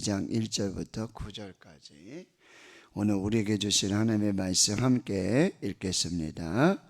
2장 1절부터 9절까지 오늘 우리에게 주신 하나님의 말씀 함께 읽겠습니다.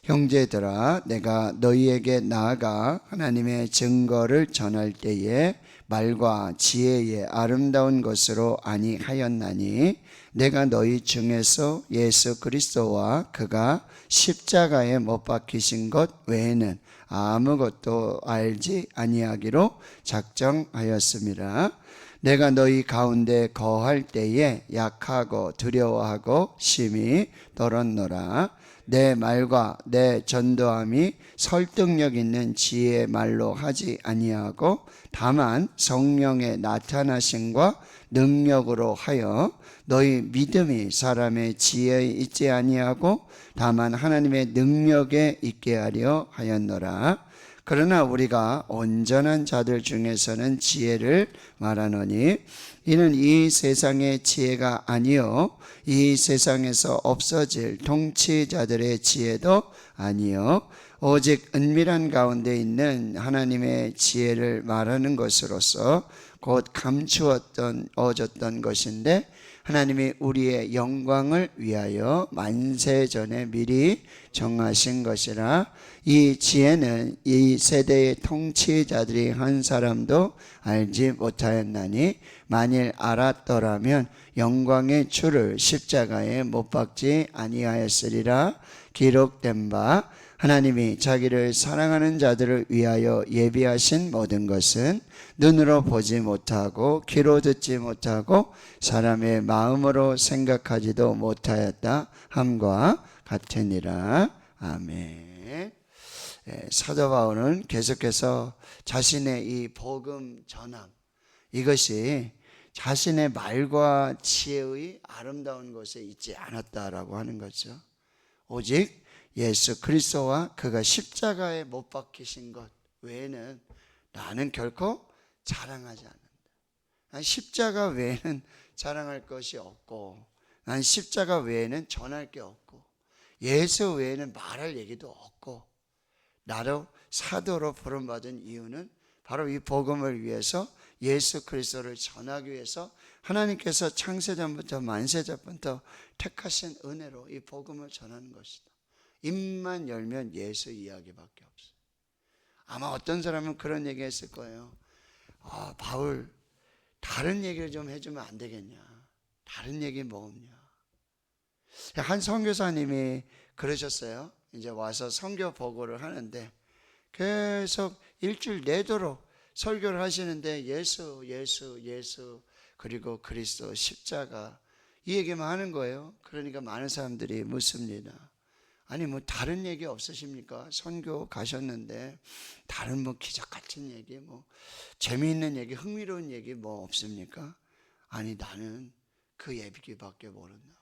형제들아, 내가 너희에게 나아가 하나님의 증거를 전할 때에 말과 지혜의 아름다운 것으로 아니하였나니 내가 너희 중에서 예수 그리스도와 그가 십자가에 못 박히신 것 외에는 아무것도 알지 아니하기로 작정하였습니다. 내가 너희 가운데 거할 때에 약하고 두려워하고 심히 떨었노라. 내 말과 내 전도함이 설득력 있는 지혜의 말로 하지 아니하고 다만 성령의 나타나심과 능력으로 하여 너희 믿음이 사람의 지혜에 있지 아니하고 다만 하나님의 능력에 있게 하려 하였노라. 그러나 우리가 온전한 자들 중에서는 지혜를 말하노니 이는 이 세상의 지혜가 아니요 이 세상에서 없어질 통치자들의 지혜도 아니요 오직 은밀한 가운데 있는 하나님의 지혜를 말하는 것으로서 곧 감추어졌던 것인데 하나님이 우리의 영광을 위하여 만세 전에 미리 정하신 것이라. 이 지혜는 이 세대의 통치자들이 한 사람도 알지 못하였나니 만일 알았더라면 영광의 주를 십자가에 못 박지 아니하였으리라. 기록된 바 하나님이 자기를 사랑하는 자들을 위하여 예비하신 모든 것은 눈으로 보지 못하고 귀로 듣지 못하고 사람의 마음으로 생각하지도 못하였다 함과 같으니라. 아멘. 사도 바울은 계속해서 자신의 이 복음 전함, 이것이 자신의 말과 지혜의 아름다운 것에 있지 않았다라고 하는 거죠. 오직 예수 그리스도와 그가 십자가에 못 박히신 것 외에는 나는 결코 자랑하지 않는다. 난 십자가 외에는 자랑할 것이 없고, 난 십자가 외에는 전할 게 없고, 예수 외에는 말할 얘기도 없고, 나로 사도로 부름받은 이유는 바로 이 복음을 위해서 예수 그리스도를 전하기 위해서 하나님께서 창세전부터 만세전부터 택하신 은혜로 이 복음을 전하는 것이다. 입만 열면 예수 이야기밖에 없어요. 아마 어떤 사람은 그런 얘기 했을 거예요. 바울 다른 얘기를 좀 해주면 안 되겠냐. 다른 얘기 뭐 없냐. 한 선교사님이 그러셨어요. 이제 와서 선교 보고를 하는데 계속 일주일 내도록 설교를 하시는데 예수 그리고 그리스도 십자가 이 얘기만 하는 거예요. 그러니까 많은 사람들이 묻습니다. 아니 뭐 다른 얘기 없으십니까? 선교 가셨는데 다른 뭐 기적 같은 얘기, 뭐 재미있는 얘기, 흥미로운 얘기 뭐 없습니까? 아니 나는 그 얘기밖에 모른다고.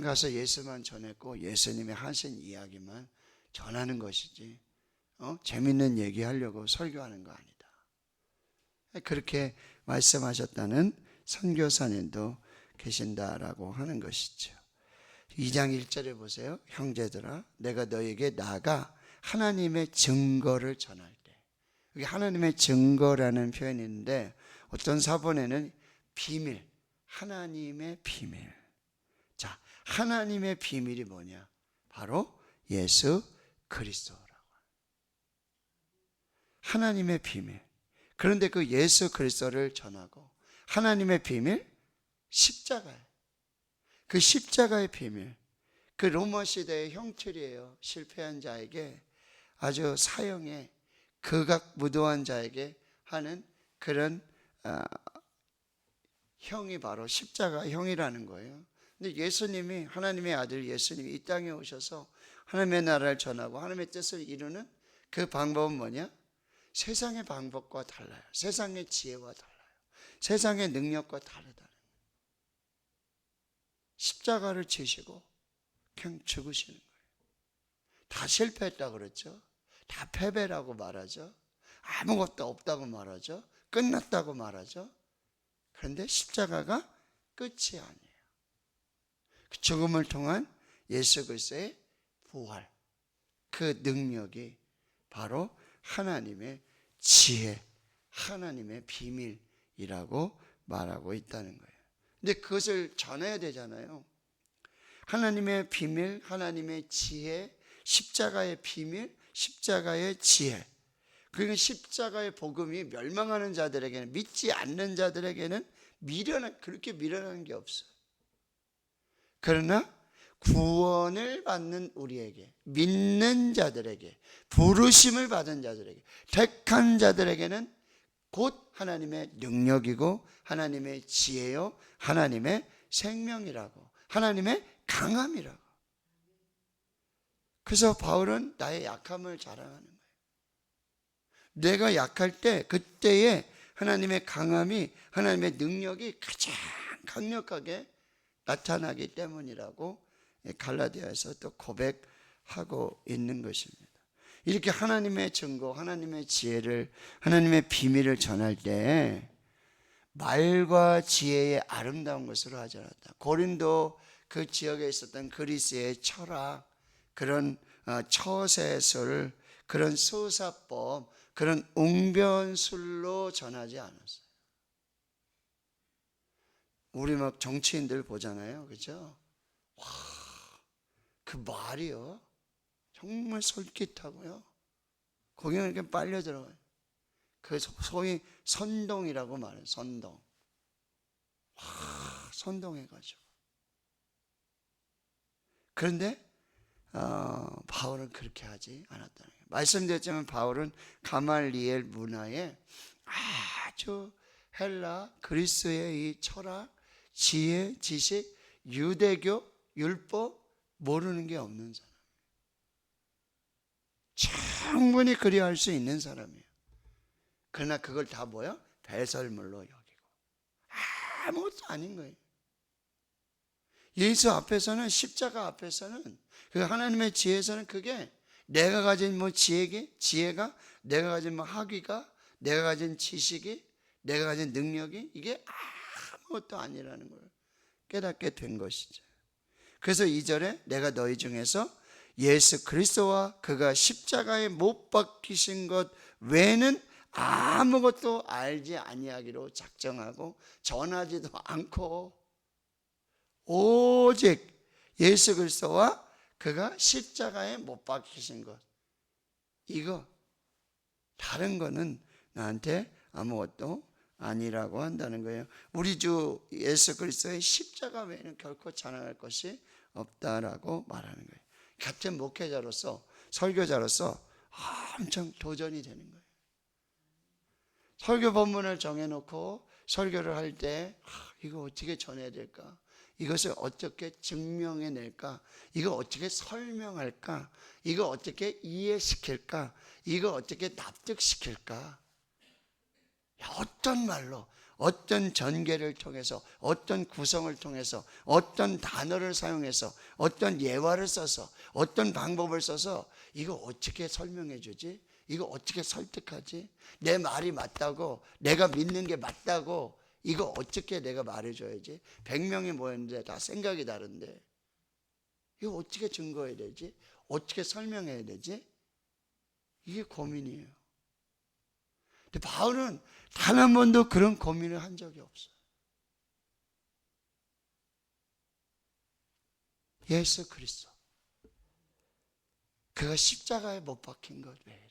가서 예수만 전했고 예수님이 하신 이야기만 전하는 것이지 재미있는 얘기 하려고 설교하는 거 아니다. 그렇게 말씀하셨다는 선교사님도 계신다라고 하는 것이죠. 2장 1절에 보세요. 형제들아, 내가 너에게 나아가 하나님의 증거를 전할 때, 여기 하나님의 증거라는 표현이 있는데 어떤 사본에는 비밀, 하나님의 비밀. 자, 하나님의 비밀이 뭐냐? 바로 예수 그리스도라고. 하나님의 비밀. 그런데 그 예수 그리스도를 전하고 하나님의 비밀, 십자가예요. 그 십자가의 비밀, 그 로마 시대의 형틀이에요. 실패한 자에게 아주 사형에 극악무도한 자에게 하는 그런 형이 바로 십자가 형이라는 거예요. 근데 예수님이, 하나님의 아들 예수님이 이 땅에 오셔서 하나님의 나라를 전하고 하나님의 뜻을 이루는 그 방법은 뭐냐? 세상의 방법과 달라요. 세상의 지혜와 달라요. 세상의 능력과 다르다. 십자가를 지시고 그냥 죽으시는 거예요. 다 실패했다고 그랬죠. 다 패배라고 말하죠. 아무것도 없다고 말하죠. 끝났다고 말하죠. 그런데 십자가가 끝이 아니에요. 그 죽음을 통한 예수 그리스도의 부활, 그 능력이 바로 하나님의 지혜, 하나님의 비밀, 이라고 말하고 있다는 거예요. 근데 그것을 전해야 되잖아요. 하나님의 비밀, 하나님의 지혜, 십자가의 비밀, 십자가의 지혜. 그러니까 십자가의 복음이 멸망하는 자들에게는, 믿지 않는 자들에게는 그렇게 미련한 게 없어요. 그러나 구원을 받는 우리에게, 믿는 자들에게, 부르심을 받은 자들에게, 택한 자들에게는 곧 하나님의 능력이고 하나님의 지혜요, 하나님의 생명이라고, 하나님의 강함이라고. 그래서 바울은 나의 약함을 자랑하는 거예요. 내가 약할 때 그때에 하나님의 강함이, 하나님의 능력이 가장 강력하게 나타나기 때문이라고 갈라디아에서 또 고백하고 있는 것입니다. 이렇게 하나님의 증거, 하나님의 지혜를, 하나님의 비밀을 전할 때 말과 지혜의 아름다운 것으로 하지 않았다. 고린도 그 지역에 있었던 그리스의 철학, 그런 처세술, 그런 수사법, 그런 웅변술로 전하지 않았어요. 우리 막 정치인들 보잖아요, 그죠? 와, 그 말이요, 정말 솔깃하고요. 거기는 이렇게 빨려 들어가요. 그 소위 선동이라고 말해요. 선동. 와, 선동해가지고. 그런데 바울은 그렇게 하지 않았다는 거예요. 말씀드렸지만 바울은 가말리엘 문화에 아주 헬라, 그리스의 이 철학, 지혜, 지식, 유대교, 율법 모르는 게 없는 사람. 충분히 그리할 수 있는 사람이에요. 그러나 그걸 다 뭐야? 배설물로 여기고 아무것도 아닌 거예요. 예수 앞에서는, 십자가 앞에서는, 그 하나님의 지혜에서는 그게 내가 가진 뭐 지혜가, 내가 가진 뭐 학위가, 내가 가진 지식이, 내가 가진 능력이 이게 아무것도 아니라는 걸 깨닫게 된 것이죠. 그래서 2절에 내가 너희 중에서 예수 그리스도와 그가 십자가에 못 박히신 것 외에는 아무것도 알지 아니하기로 작정하고 전하지도 않고 오직 예수 그리스도와 그가 십자가에 못 박히신 것, 이거 다른 거는 나한테 아무것도 아니라고 한다는 거예요. 우리 주 예수 그리스도의 십자가 외에는 결코 자랑할 것이 없다라고 말하는 거예요. 같은 목회자로서, 설교자로서 엄청 도전이 되는 거예요. 설교 본문을 정해놓고 설교를 할 때 이거 어떻게 전해야 될까? 이것을 어떻게 증명해낼까? 이거 어떻게 설명할까? 이거 어떻게 이해시킬까? 이거 어떻게 납득시킬까? 어떤 말로, 어떤 전개를 통해서, 어떤 구성을 통해서, 어떤 단어를 사용해서, 어떤 예화를 써서, 어떤 방법을 써서 이거 어떻게 설명해 주지? 이거 어떻게 설득하지? 내 말이 맞다고, 내가 믿는 게 맞다고 이거 어떻게 내가 말해줘야지? 100명이 모였는데 다 생각이 다른데 이거 어떻게 증거해야 되지? 어떻게 설명해야 되지? 이게 고민이에요. 근데 바울은 단 한 번도 그런 고민을 한 적이 없어요. 예수 그리스도, 그가 십자가에 못 박힌 것 외에는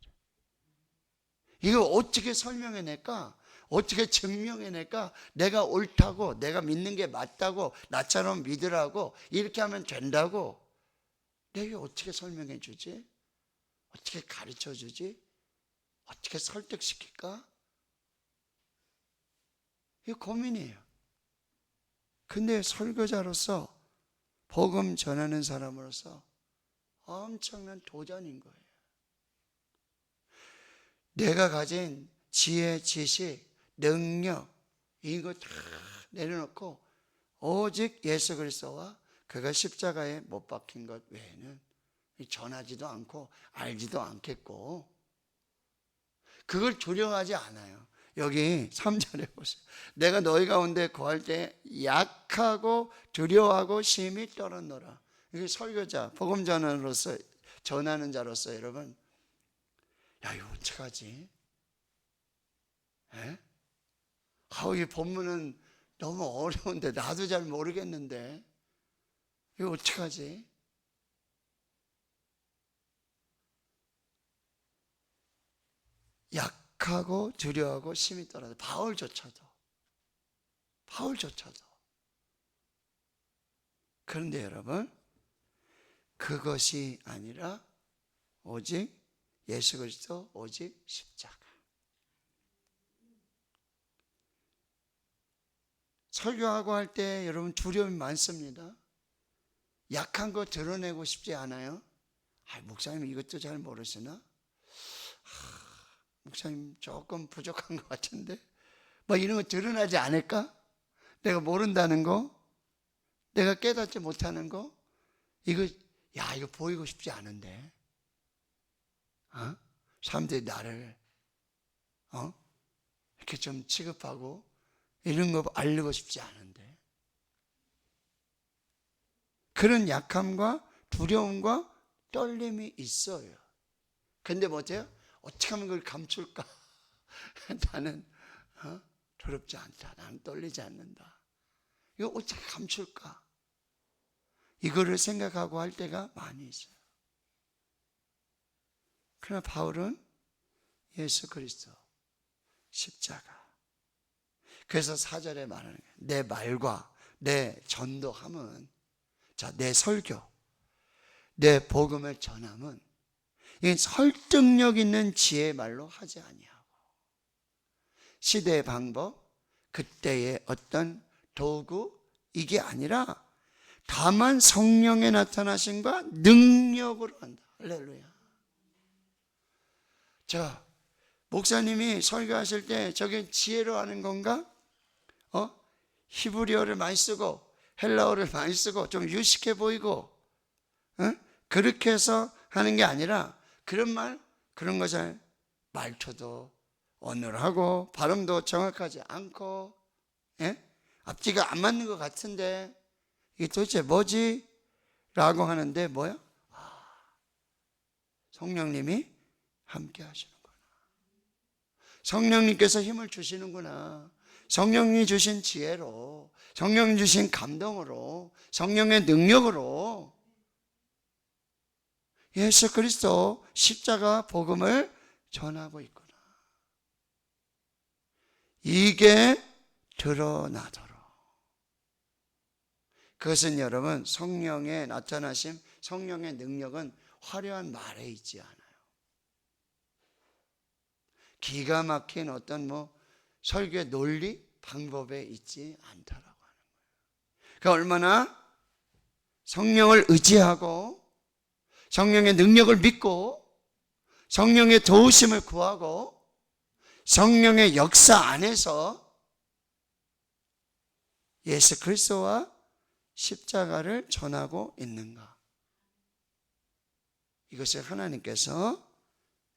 이거 어떻게 설명해낼까? 어떻게 증명해낼까? 내가 옳다고, 내가 믿는 게 맞다고, 나처럼 믿으라고, 이렇게 하면 된다고 내가 어떻게 설명해 주지? 어떻게 가르쳐 주지? 어떻게 설득시킬까? 이게 고민이에요. 근데 설교자로서, 복음 전하는 사람으로서 엄청난 도전인 거예요. 내가 가진 지혜, 지식, 능력 이거 다 내려놓고 오직 예수 그리스도와 그가 십자가에 못 박힌 것 외에는 전하지도 않고 알지도 않겠고, 그걸 두려워하지 않아요. 여기 3절에 보세요. 내가 너희 가운데 거할 때 약하고 두려워하고 심히 떨었노라. 이게 설교자, 복음 전하로서, 전하는 자로서 여러분, 야 이거 어떡하지? 에? 이 본문은 너무 어려운데 나도 잘 모르겠는데 이거 어떡하지? 약하고 두려워하고 심히 떨어져. 바울조차도. 그런데 여러분, 그것이 아니라 오직 예수 그리스도, 오직 십자가. 설교하고 할 때 여러분 두려움이 많습니다. 약한 거 드러내고 싶지 않아요? 목사님 이것도 잘 모르시나? 목사님 조금 부족한 것 같은데 이런 거 드러나지 않을까? 내가 모른다는 거, 내가 깨닫지 못하는 거, 이거 보이고 싶지 않은데 사람들이 나를 이렇게 좀 취급하고 이런 거 알리고 싶지 않은데, 그런 약함과 두려움과 떨림이 있어요. 근데 뭐죠? 어떻게 하면 그걸 감출까? 나는 두렵지 않다. 나는 떨리지 않는다. 이거 어떻게 감출까? 이거를 생각하고 할 때가 많이 있어요. 그러나 바울은 예수 그리스도, 십자가. 그래서 4절에 말하는 거예요. 내 말과 내 전도함은, 내 설교, 내 복음을 전함은 이게 설득력 있는 지혜의 말로 하지 아니하고 시대의 방법, 그때의 어떤 도구, 이게 아니라 다만 성령의 나타나심과 능력으로 한다. 할렐루야. 목사님이 설교하실 때 저게 지혜로 하는 건가? 히브리어를 많이 쓰고 헬라어를 많이 쓰고 좀 유식해 보이고 그렇게 해서 하는 게 아니라 그런 거 잘 말투도 어눌하고 발음도 정확하지 않고 앞뒤가 안 맞는 것 같은데 이게 도대체 뭐지? 라고 하는데 뭐야? 성령님이 함께 하시는구나. 성령님께서 힘을 주시는구나. 성령님이 주신 지혜로, 성령님 주신 감동으로, 성령의 능력으로 예수 그리스도 십자가 복음을 전하고 있구나. 이게 드러나도록. 그것은 여러분, 성령의 나타나심, 성령의 능력은 화려한 말에 있지 않아요. 기가 막힌 어떤 설교의 논리, 방법에 있지 않다라고 하는 거예요. 그러니까 얼마나 성령을 의지하고 성령의 능력을 믿고 성령의 도우심을 구하고 성령의 역사 안에서 예수 그리스도와 십자가를 전하고 있는가. 이것을 하나님께서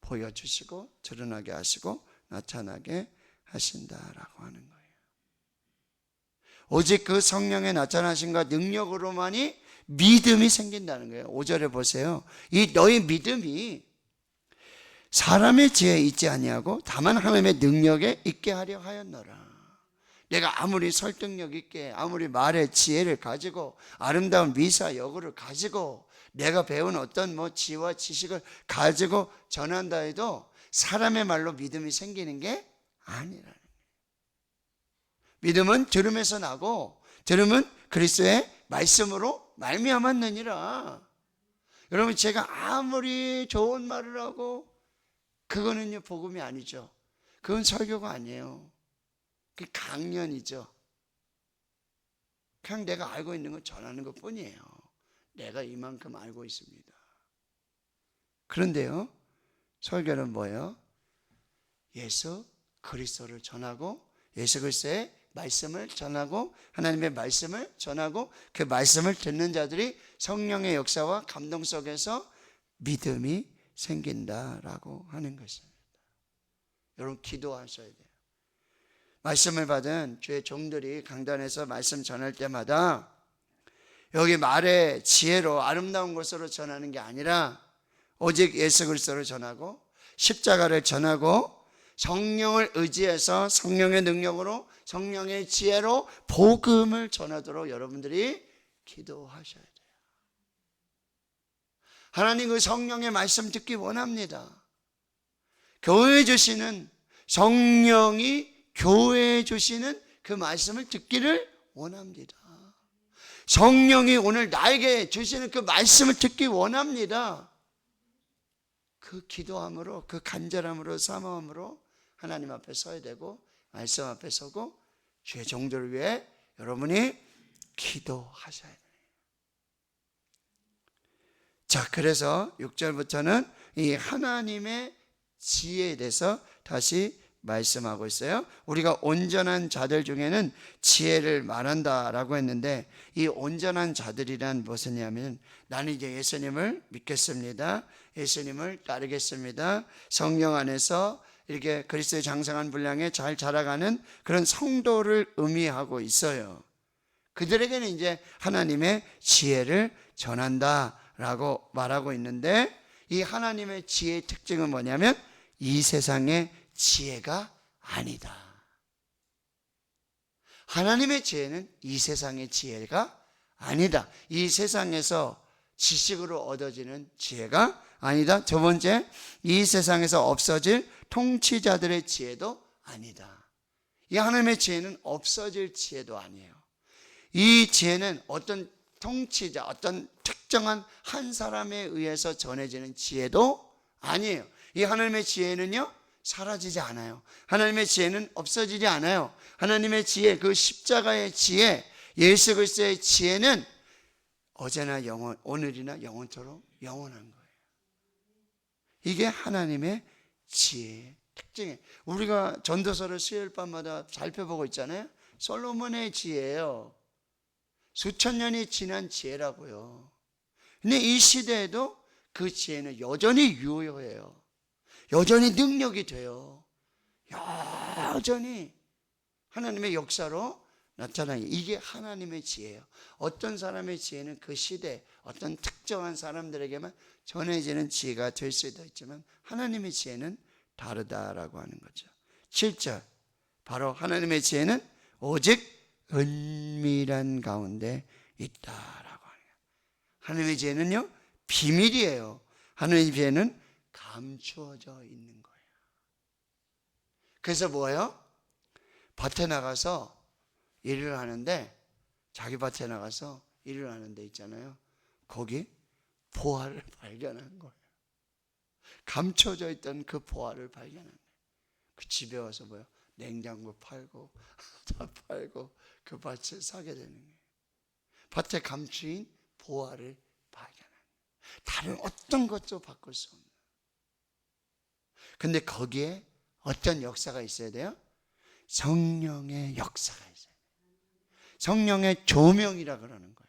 보여주시고 드러나게 하시고 나타나게 하신다라고 하는 거예요. 오직 그 성령의 나타나심과 능력으로만이 믿음이 생긴다는 거예요. 5절에 보세요. 이 너희 믿음이 사람의 지혜에 있지 아니하고 다만 하나님의 능력에 있게 하려 하였노라. 내가 아무리 설득력 있게, 아무리 말의 지혜를 가지고 아름다운 미사 여구를 가지고 내가 배운 어떤 지혜와 지식을 가지고 전한다 해도 사람의 말로 믿음이 생기는 게 아니라는 거예요. 믿음은 들음에서 나고 들음은 그리스도의 말씀으로 말미암았느니라. 여러분, 제가 아무리 좋은 말을 하고 그거는요 복음이 아니죠. 그건 설교가 아니에요. 그게 강연이죠. 그냥 내가 알고 있는 걸 전하는 것 뿐이에요. 내가 이만큼 알고 있습니다. 그런데요, 설교는 뭐예요? 예수 그리스도를 전하고 예수 그리스도의 말씀을 전하고 하나님의 말씀을 전하고 그 말씀을 듣는 자들이 성령의 역사와 감동 속에서 믿음이 생긴다라고 하는 것입니다. 여러분, 기도하셔야 돼요. 말씀을 받은 주의 종들이 강단에서 말씀 전할 때마다 여기 말의 지혜로 아름다운 것으로 전하는 게 아니라 오직 예수 그리스도를 전하고 십자가를 전하고 성령을 의지해서 성령의 능력으로 성령의 지혜로 복음을 전하도록 여러분들이 기도하셔야 돼요. 하나님 그 성령의 말씀 듣기 원합니다. 교회에 주시는 성령이 교회에 주시는 그 말씀을 듣기를 원합니다. 성령이 오늘 나에게 주시는 그 말씀을 듣기 원합니다. 그 기도함으로, 그 간절함으로, 사모함으로 하나님 앞에 서야 되고 말씀 앞에 서고 주의 종들을 위해 여러분이 기도하셔야 돼요. 자, 그래서 6절부터는 이 하나님의 지혜에 대해서 다시 말씀하고 있어요. 우리가 온전한 자들 중에는 지혜를 말한다라고 했는데, 이 온전한 자들이란 무엇이냐면, 나는 이제 예수님을 믿겠습니다, 예수님을 따르겠습니다, 성령 안에서 이렇게 그리스도의 장성한 분량에 잘 자라가는 그런 성도를 의미하고 있어요. 그들에게는 이제 하나님의 지혜를 전한다라고 말하고 있는데, 이 하나님의 지혜의 특징은 뭐냐면 이 세상의 지혜가 아니다. 하나님의 지혜는 이 세상의 지혜가 아니다. 이 세상에서 지식으로 얻어지는 지혜가 아니다. 두 번째, 이 세상에서 없어질 통치자들의 지혜도 아니다. 이 하나님의 지혜는 없어질 지혜도 아니에요. 이 지혜는 어떤 통치자, 어떤 특정한 한 사람에 의해서 전해지는 지혜도 아니에요. 이 하나님의 지혜는요, 사라지지 않아요. 하나님의 지혜는 없어지지 않아요. 하나님의 지혜, 그 십자가의 지혜, 예수 그리스도의 지혜는 어제나 오늘이나 영원토록 영원한 거예요. 이게 하나님의 지혜의 특징이에요. 우리가 전도서를 수요일 밤마다 살펴보고 있잖아요. 솔로몬의 지혜예요. 수천 년이 지난 지혜라고요. 근데 이 시대에도 그 지혜는 여전히 유효해요. 여전히 능력이 돼요. 여전히 하나님의 역사로 나타나요. 이게 하나님의 지혜예요. 어떤 사람의 지혜는 그 시대 어떤 특정한 사람들에게만 전해지는 지혜가 될 수도 있지만, 하나님의 지혜는 다르다라고 하는 거죠. 7절, 바로 하나님의 지혜는 오직 은밀한 가운데 있다라고 하는 거예요. 하나님의 지혜는요, 비밀이에요. 하나님의 지혜는 감추어져 있는 거예요. 그래서 뭐예요? 밭에 나가서 일을 하는데, 자기 밭에 나가서 일을 하는데 있잖아요, 거기 보화를 발견한 거예요. 감춰져 있던 그 보화를 발견한 거예요. 그 집에 와서 뭐예요? 냉장고 팔고 다 팔고 그 밭을 사게 되는 거예요. 밭에 감추인 보화를 발견한 거예요. 다른 어떤 것도 바꿀 수 없는. 근데 거기에 어떤 역사가 있어야 돼요? 성령의 역사가 있어요. 성령의 조명이라 그러는 거예요.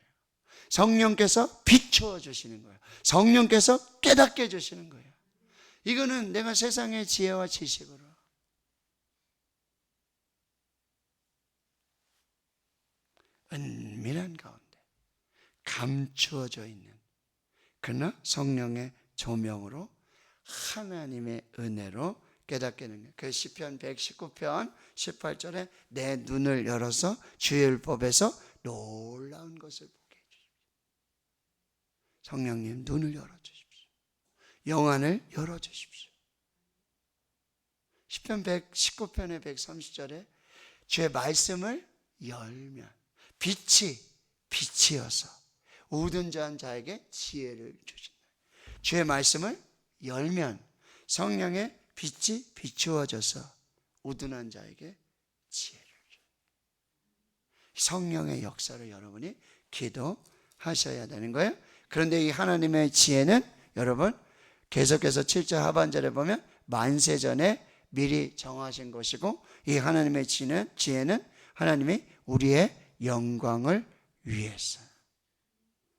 성령께서 비추어 주시는 거예요. 성령께서 깨닫게 해 주시는 거예요. 이거는 내가 세상의 지혜와 지식으로, 은밀한 가운데 감추어져 있는, 그러나 성령의 조명으로 하나님의 은혜로 깨닫게 되는 거예요. 그 시편 119편 18절에 내 눈을 열어서 주의 율법에서 놀라운 것을 보게 해주십시오. 성령님 눈을 열어주십시오. 영안을 열어주십시오. 시편 119편의 130절에 주의 말씀을 열면 빛이어서 우둔자한 자에게 지혜를 주신다. 주의 말씀을 열면 성령의 빛이 비추어져서 우둔한 자에게 지혜를 줍니다. 성령의 역사를 여러분이 기도하셔야 되는 거예요. 그런데 이 하나님의 지혜는 여러분 계속해서 7절 하반절에 보면 만세전에 미리 정하신 것이고, 이 하나님의 지혜는 하나님이 우리의 영광을 위해서.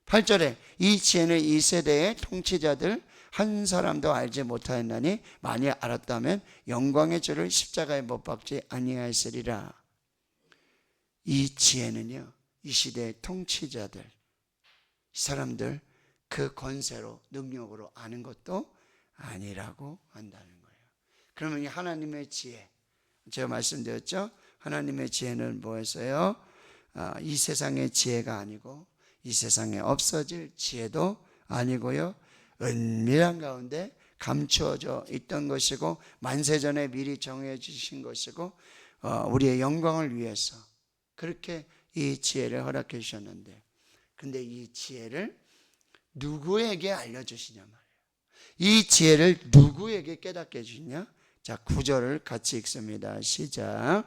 8절에 이 지혜는 이 세대의 통치자들 한 사람도 알지 못하였나니 만일 알았다면 영광의 주를 십자가에 못 박지 아니하였으리라. 이 지혜는요, 이 시대의 통치자들, 이 사람들 그 권세로 능력으로 아는 것도 아니라고 한다는 거예요. 그러면 이 하나님의 지혜, 제가 말씀드렸죠? 하나님의 지혜는 뭐였어요? 이 세상의 지혜가 아니고 이 세상에 없어질 지혜도 아니고요, 은밀한 가운데 감추어져 있던 것이고 만세전에 미리 정해 주신 것이고 우리의 영광을 위해서 그렇게 이 지혜를 허락해 주셨는데, 근데 이 지혜를 누구에게 알려주시냐 말이에요. 이 지혜를 누구에게 깨닫게 해주시냐. 자, 9절을 같이 읽습니다. 시작.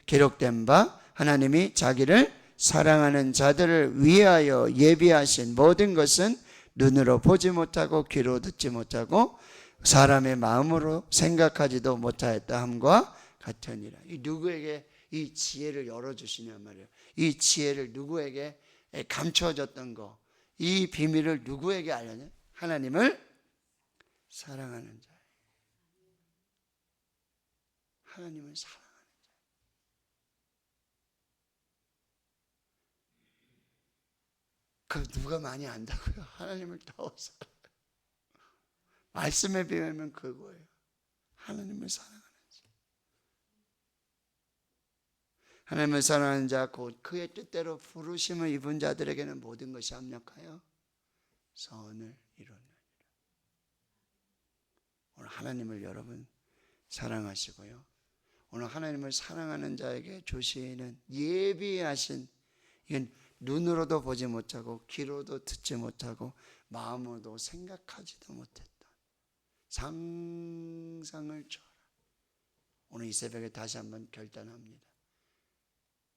기록된 바 하나님이 자기를 사랑하는 자들을 위하여 예비하신 모든 것은 눈으로 보지 못하고 귀로 듣지 못하고 사람의 마음으로 생각하지도 못하였다 함과 같으니라. 이 누구에게 이 지혜를 열어주시냐 말이에요. 이 지혜를 누구에게 감춰졌던 거, 이 비밀을 누구에게 알려냐? 하나님을 사랑하는 자. 하나님을 사랑하는 자. 그 누가 많이 안다고요? 하나님을 더 사랑해요. 말씀에 비하면 그거예요. 하나님을 사랑하는 자. 하나님을 사랑하는 자 곧 그의 뜻대로 부르심을 입은 자들에게는 모든 것이 합력하여 선을 이루느니라. 오늘 하나님을 여러분 사랑하시고요, 오늘 하나님을 사랑하는 자에게 주시는 예비하신, 이건 눈으로도 보지 못하고 귀로도 듣지 못하고 마음으로도 생각하지도 못했던 상상을 초월한, 오늘 이 새벽에 다시 한번 결단합니다.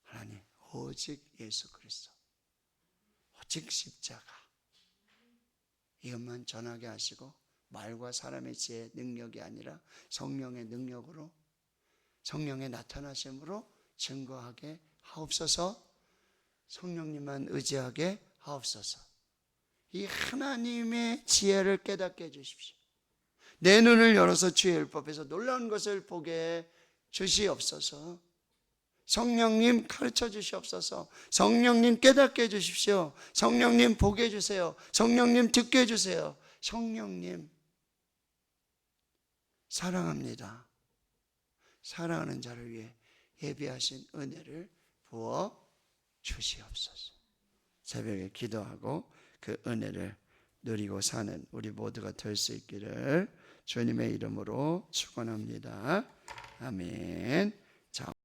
하나님, 오직 예수 그리스도, 오직 십자가, 이것만 전하게 하시고 말과 사람의 지혜 능력이 아니라 성령의 능력으로, 성령의 나타나심으로 증거하게 하옵소서. 성령님만 의지하게 하옵소서. 이 하나님의 지혜를 깨닫게 해주십시오. 내 눈을 열어서 주의 율법에서 놀라운 것을 보게 주시옵소서. 성령님 가르쳐 주시옵소서. 성령님 깨닫게 해주십시오. 성령님 보게 해주세요. 성령님 듣게 해주세요. 성령님 사랑합니다. 사랑하는 자를 위해 예비하신 은혜를 부어 주시옵소서. 새벽에 기도하고 그 은혜를 누리고 사는 우리 모두가 될 수 있기를 주님의 이름으로 축원합니다. 아멘. 자.